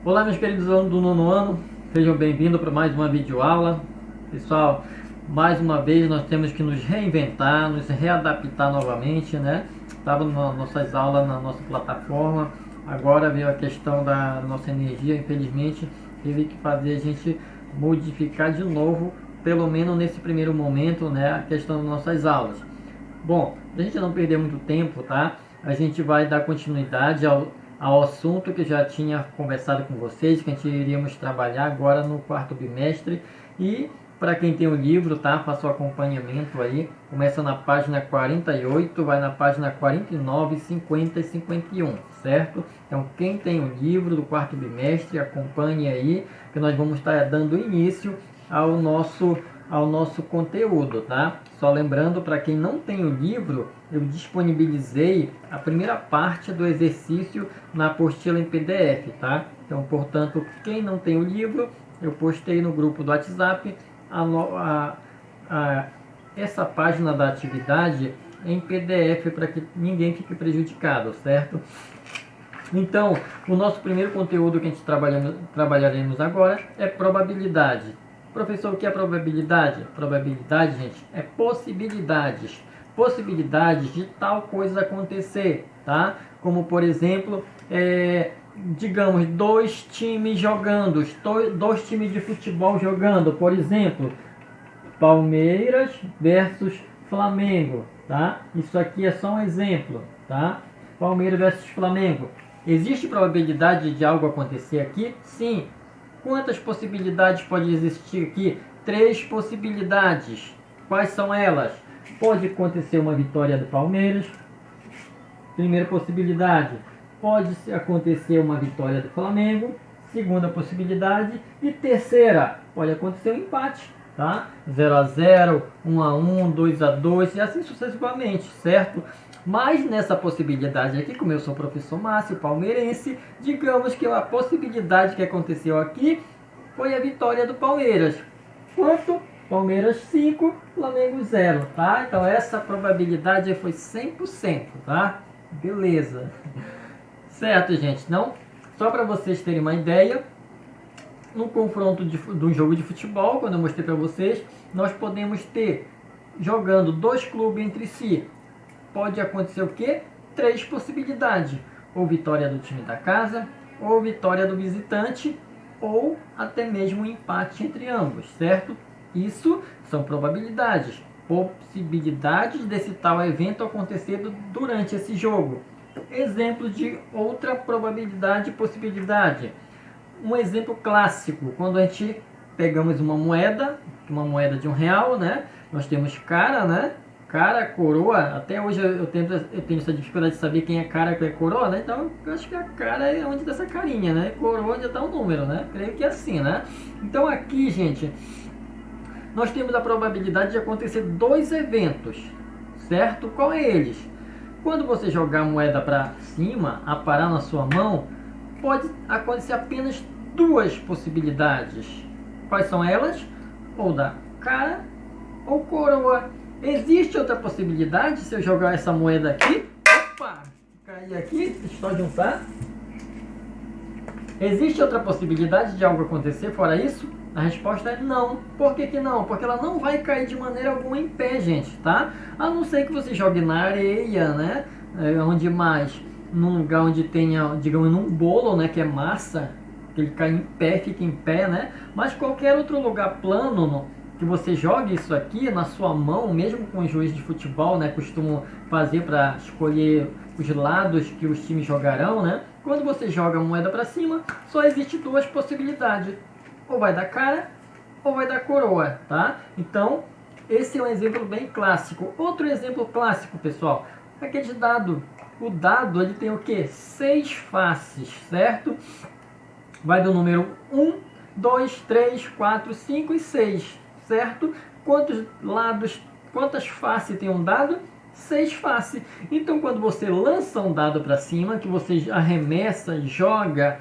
Olá, meus queridos alunos do nono ano, sejam bem-vindos para mais uma videoaula. Pessoal, mais uma vez nós temos que nos reinventar, nos readaptar novamente, né? Estava nas nossas aulas, na nossa plataforma, agora veio a questão da nossa energia, infelizmente teve que fazer a gente modificar de novo, pelo menos nesse primeiro momento, né? A questão das nossas aulas. Bom, para a gente não perder muito tempo, tá? A gente vai dar continuidade ao assunto que já tinha conversado com vocês, que a gente iríamos trabalhar agora no quarto bimestre. E para quem tem o livro, tá? Faça o acompanhamento aí. Começa na página 48, vai na página 49, 50 e 51, certo? Então, quem tem o livro do quarto bimestre, acompanhe aí, que nós vamos estar dando início ao nosso conteúdo, tá? Só lembrando, para quem não tem o livro, eu disponibilizei a primeira parte do exercício na apostila em PDF, tá? Então, portanto, quem não tem o livro, eu postei no grupo do WhatsApp essa página da atividade em PDF para que ninguém fique prejudicado, certo? Então, o nosso primeiro conteúdo que a gente trabalharemos agora é probabilidade. Professor, o que é probabilidade? Probabilidade, gente, é possibilidades. Possibilidades de tal coisa acontecer, tá? Como, por exemplo, digamos, dois times jogando, dois times de futebol jogando, por exemplo, Palmeiras versus Flamengo, tá? Isso aqui é só um exemplo, tá? Palmeiras versus Flamengo. Existe probabilidade de algo acontecer aqui? Sim. Quantas possibilidades pode existir aqui? 3 possibilidades. Quais são elas? Pode acontecer uma vitória do Palmeiras. Primeira possibilidade. Pode acontecer uma vitória do Flamengo. Segunda possibilidade. E terceira, pode acontecer um empate, tá? 0 a 0, 1 a 1, 2 a 2 e assim sucessivamente, certo? Mas nessa possibilidade aqui, como eu sou o professor Márcio, palmeirense, digamos que a possibilidade que aconteceu aqui foi a vitória do Palmeiras. Quanto? Palmeiras 5, Flamengo 0, tá? Então essa probabilidade foi 100%, tá? Beleza. Certo, gente? Então, só para vocês terem uma ideia, no confronto de um jogo de futebol, quando eu mostrei para vocês, nós podemos ter, jogando dois clubes entre si, pode acontecer o quê? 3 possibilidades. Ou vitória do time da casa, ou vitória do visitante, ou até mesmo um empate entre ambos, certo? Isso são probabilidades. Possibilidades desse tal evento acontecer durante esse jogo. Exemplo de outra probabilidade e possibilidade. Um exemplo clássico, quando a gente pegamos uma moeda de R$1, né? Nós temos cara, né? Cara, coroa, até hoje eu tenho essa dificuldade de saber quem é cara e quem é coroa, né? Então eu acho que a cara é onde está essa carinha, né? Coroa onde está o número, né? Creio que é assim, né? Então aqui, gente, nós temos a probabilidade de acontecer 2 eventos, certo? Qual é eles? Quando você jogar a moeda para cima, a parar na sua mão, pode acontecer apenas 2 possibilidades. Quais são elas? Ou da cara ou coroa. Existe outra possibilidade se eu jogar essa moeda aqui? Opa! Cair aqui, deixa eu só juntar. Existe outra possibilidade de algo acontecer fora isso? A resposta é não. Por que que não? Porque ela não vai cair de maneira alguma em pé, gente, tá? A não ser que você jogue na areia, né? Onde mais? Num lugar onde tenha, digamos, num bolo, né? Que é massa, que ele cai em pé, fica em pé, né? Mas qualquer outro lugar plano, que você jogue isso aqui na sua mão, mesmo com os juízes de futebol, né, costumam fazer para escolher os lados que os times jogarão, né? Quando você joga a moeda para cima, só existe 2 possibilidades. Ou vai dar cara, ou vai dar coroa, tá? Então, esse é um exemplo bem clássico. Outro exemplo clássico, pessoal, é aquele dado. O dado, ele tem o quê? 6 faces, certo? Vai do número 1, 2, 3, 4, 5 e 6. Certo? Quantos lados, quantas faces tem um dado? 6 faces. Então, quando você lança um dado para cima, que você arremessa, joga,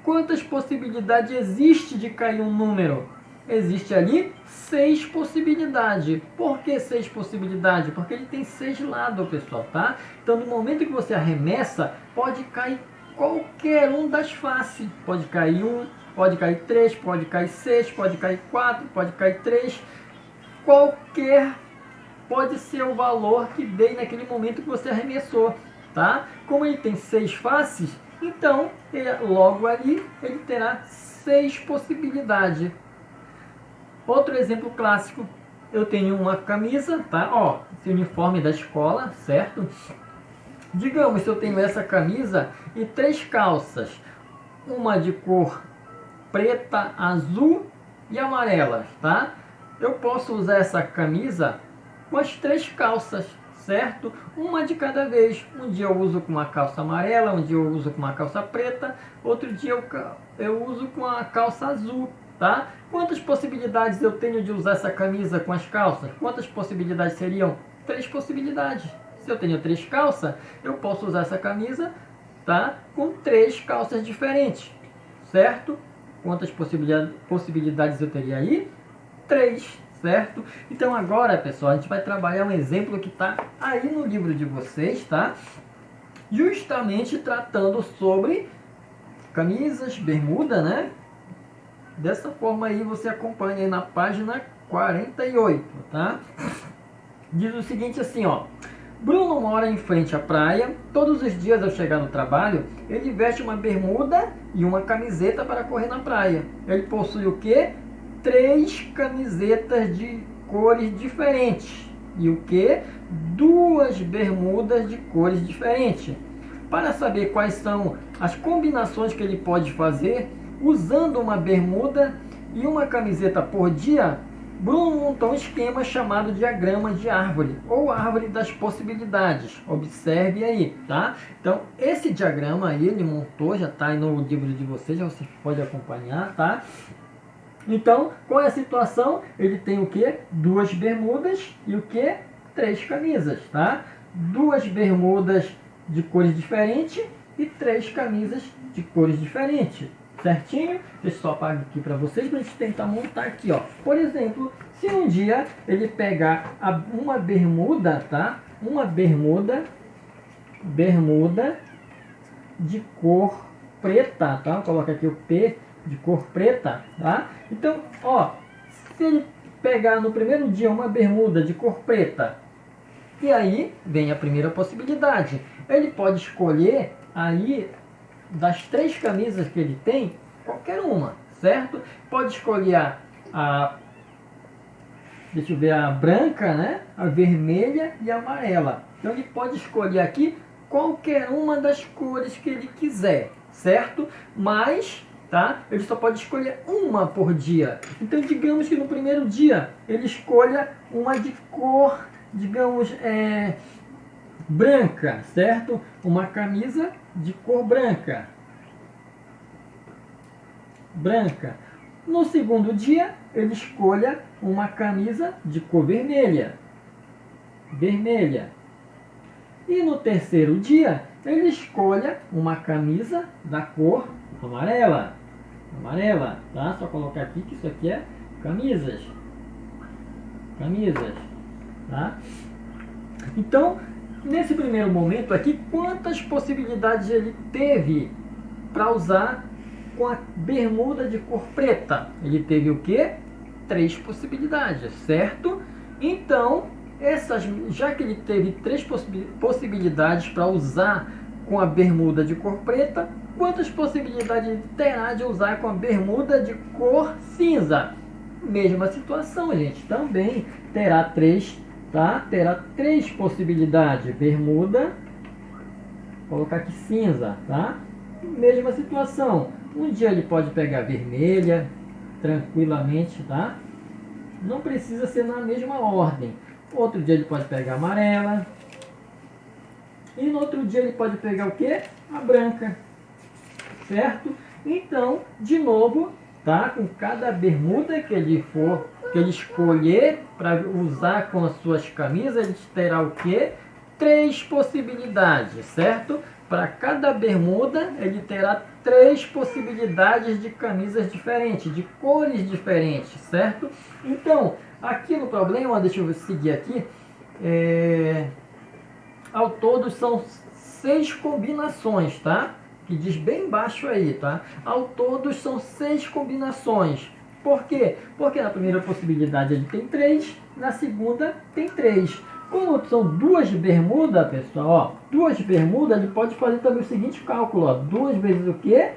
quantas possibilidades existe de cair um número? Existe ali 6 possibilidades. Por que 6 possibilidades? Porque ele tem 6 lados, pessoal, tá? Então, no momento que você arremessa, pode cair qualquer um das faces. Pode cair 1, pode cair 3, pode cair 6, pode cair 4, pode cair 3. Qualquer pode ser o valor que dê naquele momento que você arremessou, tá? Como ele tem 6 faces, então logo ali ele terá 6 possibilidades. Outro exemplo clássico, eu tenho uma camisa, tá? Ó, esse uniforme da escola, certo? Digamos, se eu tenho essa camisa e 3 calças, uma de cor preta, azul e amarela, tá? Eu posso usar essa camisa com as 3 calças, certo? Uma de cada vez. Um dia eu uso com uma calça amarela, um dia eu uso com uma calça preta, outro dia eu uso com a calça azul, tá? Quantas possibilidades eu tenho de usar essa camisa com as calças? Quantas possibilidades seriam? 3 possibilidades. Se eu tenho 3 calças, eu posso usar essa camisa, tá? Com 3 calças diferentes, certo? Quantas possibilidades eu teria aí? 3, certo? Então agora, pessoal, a gente vai trabalhar um exemplo que está aí no livro de vocês, tá? Justamente tratando sobre camisas, bermuda, né? Dessa forma aí você acompanha aí na página 48, tá? Diz o seguinte assim, ó. Bruno mora em frente à praia. Todos os dias ao chegar no trabalho, ele veste uma bermuda e uma camiseta para correr na praia. Ele possui o quê? 3 camisetas de cores diferentes. E o quê? 2 bermudas de cores diferentes. Para saber quais são as combinações que ele pode fazer usando uma bermuda e uma camiseta por dia, Bruno montou um esquema chamado diagrama de árvore, ou árvore das possibilidades. Observe aí, tá? Então, esse diagrama aí ele montou, já está aí no livro de vocês, já você pode acompanhar, tá? Então, qual é a situação? Ele tem o que? 2 bermudas e o que? 3 camisas, tá? 2 bermudas de cores diferentes e 3 camisas de cores diferentes. Certinho? Deixa eu só apagar aqui para vocês, para a gente tentar montar aqui, ó. Por exemplo, se um dia ele pegar uma bermuda, tá? Uma bermuda de cor preta, tá? Coloca aqui o P de cor preta, tá? Então, ó, se ele pegar no primeiro dia uma bermuda de cor preta, e aí vem a primeira possibilidade. Ele pode escolher aí das 3 camisas que ele tem, qualquer uma, certo? Pode escolher deixa eu ver, a branca, né? A vermelha e a amarela. Então ele pode escolher aqui qualquer uma das cores que ele quiser, certo? Mas, tá? Ele só pode escolher uma por dia. Então digamos que no primeiro dia ele escolha uma de cor, digamos, branca, certo? Uma camisa de cor branca. No segundo dia, ele escolha uma camisa de cor vermelha. E no terceiro dia, ele escolha uma camisa da cor amarela. Tá? Só colocar aqui que isso aqui é camisas. Tá? Então, nesse primeiro momento aqui, quantas possibilidades ele teve para usar com a bermuda de cor preta? Ele teve o quê? 3 possibilidades, certo? Então, já que ele teve 3 possibilidades para usar com a bermuda de cor preta, quantas possibilidades ele terá de usar com a bermuda de cor cinza? Mesma situação, gente. Também terá 3, tá? Terá 3 possibilidades. Bermuda, vou colocar aqui cinza, tá? Mesma situação. Um dia ele pode pegar vermelha, tranquilamente, tá? Não precisa ser na mesma ordem. Outro dia ele pode pegar amarela. E no outro dia ele pode pegar o quê? A branca. Certo? Então, de novo, tá? Com cada bermuda que ele escolher para usar com as suas camisas, ele terá o quê? 3 possibilidades, certo? Para cada bermuda, ele terá 3 possibilidades de camisas diferentes, de cores diferentes, certo? Então, aqui no problema, deixa eu seguir aqui, ao todo são 6 combinações, tá? que diz bem embaixo aí, tá? Ao todo são 6 combinações. Por quê? Porque na primeira possibilidade ele tem 3, na segunda tem 3. Como são duas bermudas, pessoal, ó, duas bermudas, ele pode fazer também o seguinte cálculo, ó, 2 vezes o quê?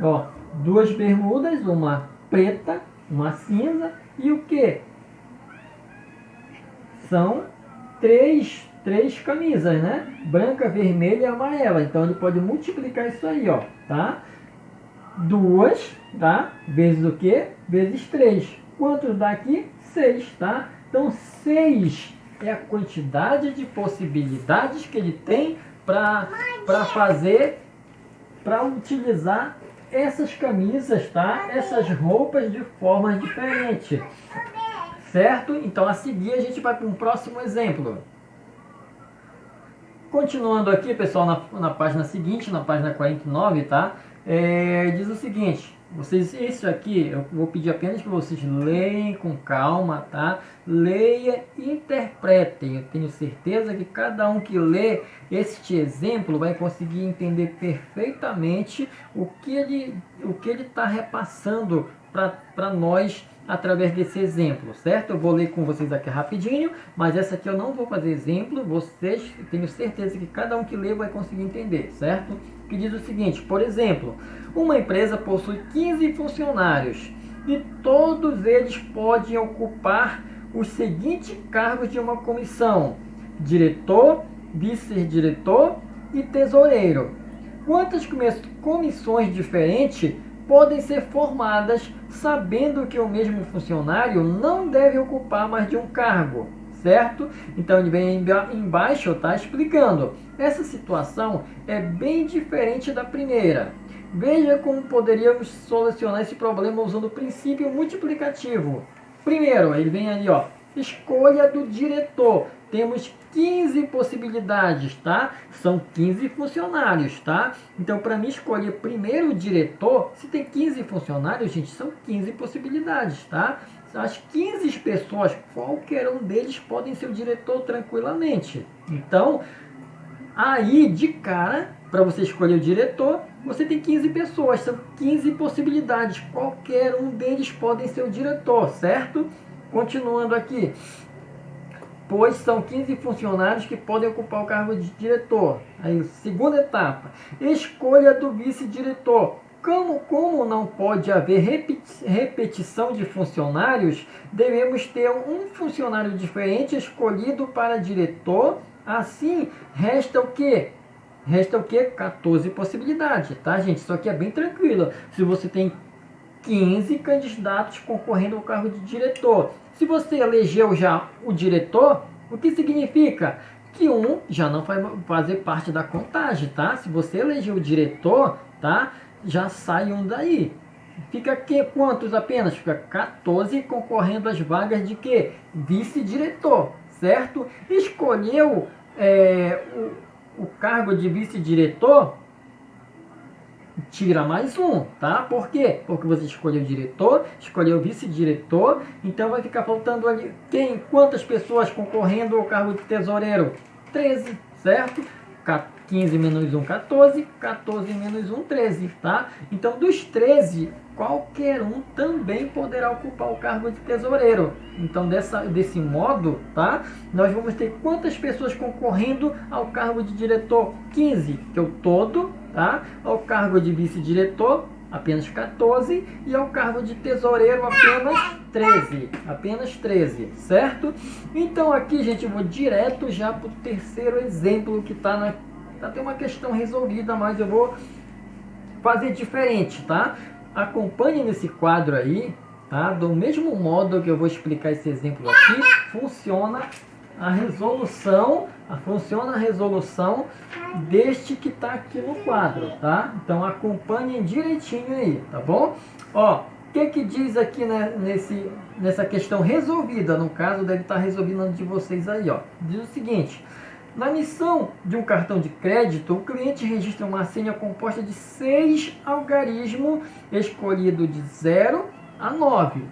Ó, 2 bermudas, uma preta, uma cinza e o quê? São três camisas, né? Branca, vermelha e amarela. Então ele pode multiplicar isso aí, ó, tá? 2, tá? Vezes o quê? Vezes 3. Quantos dá aqui? 6, tá? Então 6 é a quantidade de possibilidades que ele tem para fazer, para utilizar essas camisas, tá? Essas roupas de formas diferentes. Certo? Então a seguir a gente vai para um próximo exemplo. Continuando aqui, pessoal, na página seguinte, na página 49, tá? Diz o seguinte, isso aqui eu vou pedir apenas que vocês leiam com calma, tá? Leia e interpretem. Eu tenho certeza que cada um que lê este exemplo vai conseguir entender perfeitamente o que ele está repassando para nós através desse exemplo, certo? Eu vou ler com vocês aqui rapidinho, mas essa aqui eu não vou fazer exemplo, vocês, tenho certeza que cada um que lê vai conseguir entender, certo? Que diz o seguinte, por exemplo, uma empresa possui 15 funcionários e todos eles podem ocupar os seguintes cargos de uma comissão: diretor, vice-diretor e tesoureiro. Quantas comissões diferentes podem ser formadas sabendo que o mesmo funcionário não deve ocupar mais de um cargo, certo? Então ele vem embaixo, tá explicando. Essa situação é bem diferente da primeira. Veja como poderíamos solucionar esse problema usando o princípio multiplicativo. Primeiro, ele vem ali, ó, escolha do diretor. Temos 15 possibilidades, tá? São 15 funcionários, tá? Então, para mim escolher primeiro o diretor, se tem 15 funcionários, gente, são 15 possibilidades, tá? As 15 pessoas, qualquer um deles podem ser o diretor tranquilamente. Então, aí, de cara, para você escolher o diretor, você tem 15 pessoas, são 15 possibilidades. Qualquer um deles podem ser o diretor, certo? Continuando aqui. Pois são 15 funcionários que podem ocupar o cargo de diretor. Aí, segunda etapa. Escolha do vice-diretor. Como não pode haver repetição de funcionários, devemos ter um funcionário diferente escolhido para diretor. Assim, resta o quê? Resta o quê? 14 possibilidades, tá, gente? Isso aqui é bem tranquilo. Se você tem 15 candidatos concorrendo ao cargo de diretor. Se você elegeu já o diretor, o que significa? Que um já não vai fazer parte da contagem, tá? Se você elegeu o diretor, tá? Já sai um daí. Fica aqui quantos apenas? Fica 14 concorrendo às vagas de quê? Vice-diretor, certo? Escolheu o cargo de vice-diretor, tira mais um, tá? Por quê? Porque você escolheu o diretor, escolheu o vice-diretor, então vai ficar faltando ali quantas pessoas concorrendo ao cargo de tesoureiro? 13, certo? 15 menos 1, 14, 14 menos 1, 13, tá? Então dos 13, qualquer um também poderá ocupar o cargo de tesoureiro. Então desse modo, tá? Nós vamos ter quantas pessoas concorrendo ao cargo de diretor? 15, que é o todo, tá? Ao cargo de vice-diretor, apenas 14, e ao cargo de tesoureiro, apenas 13, certo? Então aqui, gente, eu vou direto já para o terceiro exemplo que está tem uma questão resolvida, mas eu vou fazer diferente, tá? Acompanhe nesse quadro aí, tá? Do mesmo modo que eu vou explicar esse exemplo aqui, funciona a resolução deste que está aqui no quadro, tá? Então acompanhem direitinho aí, tá bom? Ó, o que diz aqui, né, nessa questão resolvida? No caso, deve estar resolvendo de vocês aí, ó. Diz o seguinte: na emissão de um cartão de crédito, o cliente registra uma senha composta de 6 algarismos escolhido de 0 a 9.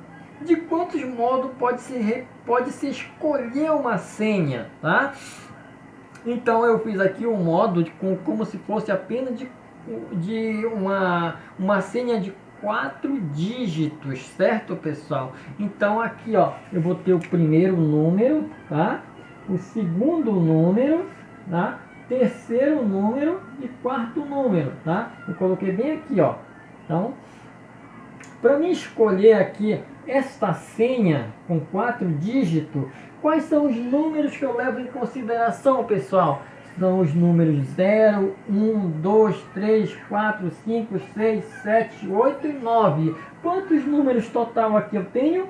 De quantos modos pode-se escolher uma senha, tá? Então eu fiz aqui um modo como se fosse apenas de uma senha de 4 dígitos, certo, pessoal? Então aqui, ó, eu vou ter o primeiro número, tá? O segundo número, tá? Terceiro número e quarto número, tá? Eu coloquei bem aqui, ó. Então, para mim escolher aqui esta senha com 4 dígitos, quais são os números que eu levo em consideração, pessoal? São os números 0, 1, 2, 3, 4, 5, 6, 7, 8 e 9. Quantos números total aqui eu tenho?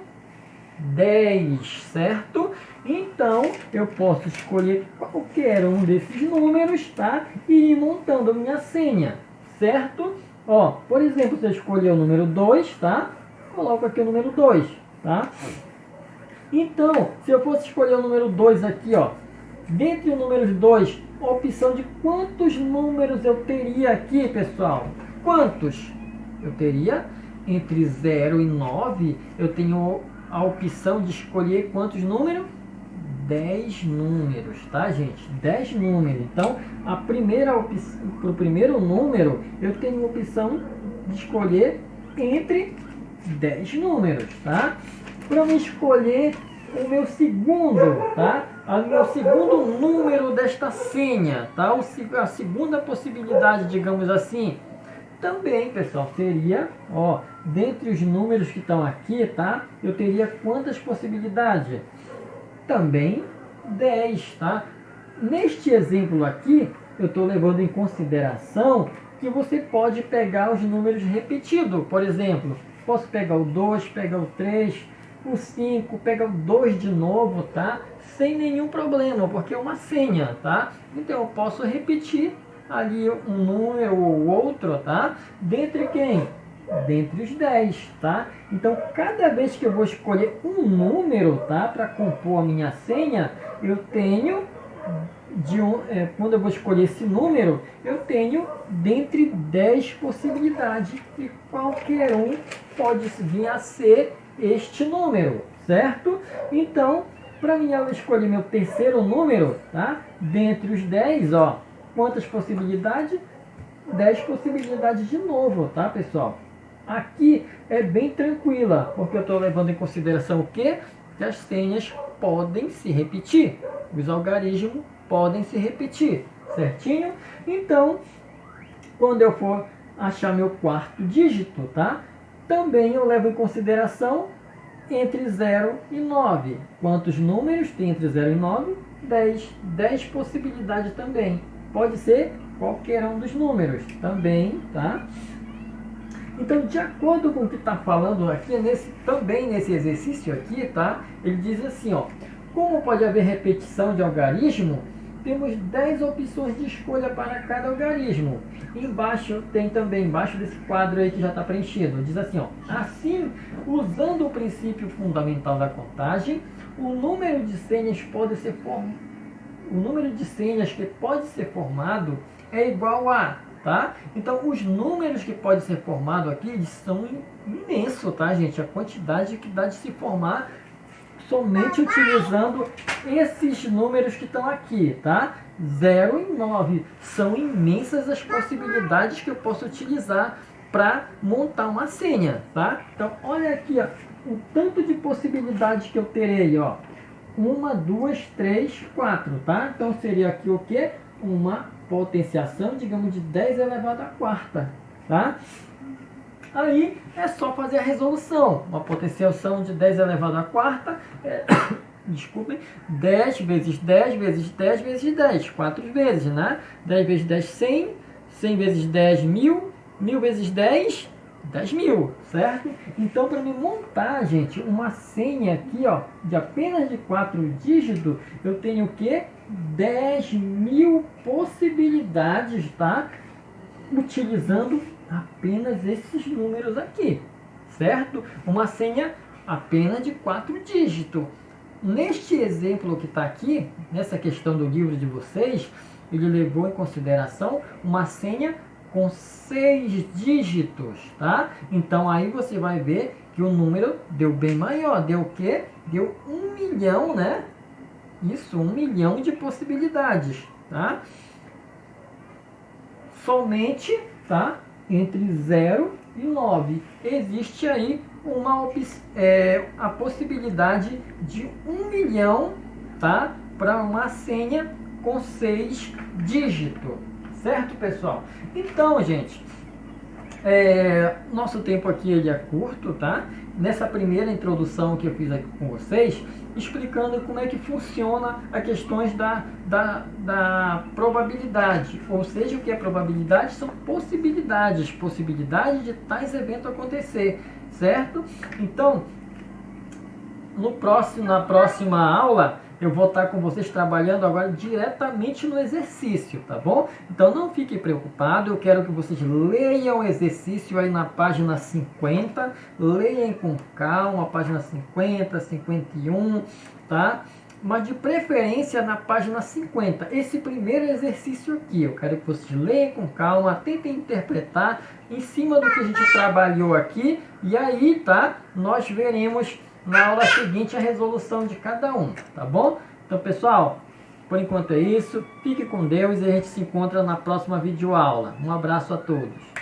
10, certo? Então, eu posso escolher qualquer um desses números, tá? E ir montando a minha senha, certo? Ó, por exemplo, se eu escolher o número 2, tá? Coloco aqui o número 2, tá? Então, se eu fosse escolher o número 2 aqui, ó, dentre os números 2, a opção de quantos números eu teria aqui, pessoal? Quantos? Eu teria entre 0 e 9, eu tenho a opção de escolher quantos números? 10 números, tá, gente? 10 números. Então, a primeira opção, para o primeiro número, eu tenho a opção de escolher entre 10 números, tá? Para me escolher o meu segundo, tá? O meu segundo número desta senha, tá? A segunda possibilidade, digamos assim, também, pessoal, seria, ó, dentre os números que estão aqui, tá? Eu teria quantas possibilidades? Também 10, tá? Neste exemplo aqui, eu estou levando em consideração que você pode pegar os números repetidos. Por exemplo, posso pegar o 2, pegar o 3, o 5, pegar o 2 de novo, tá? Sem nenhum problema, porque é uma senha, tá? Então eu posso repetir ali um número ou outro, tá? Dentre quem? Dentre os 10, tá? Então, cada vez que eu vou escolher um número, tá? Para compor a minha senha, eu tenho, quando eu vou escolher esse número, eu tenho dentre 10 possibilidades. E qualquer um pode vir a ser este número, certo? Então, para mim, eu escolher meu terceiro número, tá? Dentre os 10, ó, quantas possibilidades? 10 possibilidades de novo, tá, pessoal? Aqui é bem tranquila, porque eu estou levando em consideração o quê? Que as senhas podem se repetir, os algarismos podem se repetir, certinho? Então, quando eu for achar meu quarto dígito, tá? Também eu levo em consideração entre 0 e 9. Quantos números tem entre 0 e 9? 10. 10 possibilidades também. Pode ser qualquer um dos números também, tá? Então, de acordo com o que está falando aqui, também nesse exercício aqui, tá? Ele diz assim, ó, como pode haver repetição de algarismo, temos 10 opções de escolha para cada algarismo. Embaixo tem também, embaixo desse quadro aí que já está preenchido, diz assim, ó, assim, usando o princípio fundamental da contagem, o número de senhas que pode ser formado é igual a, tá? Então, os números que podem ser formados aqui, eles são imensos, tá, gente? A quantidade que dá de se formar somente utilizando esses números que estão aqui, tá? 0 e 9. São imensas as possibilidades que eu posso utilizar para montar uma senha, tá? Então, olha aqui, ó, o tanto de possibilidades que eu terei, ó. 1, 2, 3, 4, tá? Então, seria aqui o quê? Uma potenciação, digamos, de 10 elevado à quarta, tá? Aí é só fazer a resolução. Uma potenciação de 10 elevado à quarta é, desculpem, 10 vezes 10 vezes 10 vezes 10, 4 vezes, né? 10 vezes 10, 100, 100 vezes 10, 1000, 1000 vezes 10, 10.000, certo? Então, para me montar, gente, uma senha aqui, ó, de apenas de 4 dígitos, eu tenho o quê? 10.000 possibilidades, tá? Utilizando apenas esses números aqui, certo? Uma senha apenas de 4 dígitos. Neste exemplo que está aqui, nessa questão do livro de vocês, ele levou em consideração uma senha com 6 dígitos, tá? Então aí você vai ver que o número deu bem maior. Deu o quê? Deu 1 milhão, né? Isso, 1 milhão de possibilidades, tá? Somente tá? Entre 0 e 9. Existe aí a possibilidade de 1 milhão, tá? Para uma senha com 6 dígitos, certo, pessoal? Então, gente, nosso tempo aqui ele é curto, tá? Nessa primeira introdução que eu fiz aqui com vocês, explicando como é que funciona as questões da probabilidade. Ou seja, o que é probabilidade? São possibilidades de tais eventos acontecer, certo? Então, na próxima aula, eu vou estar com vocês trabalhando agora diretamente no exercício, tá bom? Então não fique preocupado, eu quero que vocês leiam o exercício aí na página 50, leiam com calma, página 50, 51, tá? Mas de preferência na página 50. Esse primeiro exercício aqui, eu quero que vocês leiam com calma, tentem interpretar em cima do que a gente trabalhou aqui, e aí, tá? Nós veremos na aula seguinte a resolução de cada um, tá bom? Então, pessoal, por enquanto é isso. Fique com Deus e a gente se encontra na próxima videoaula. Um abraço a todos.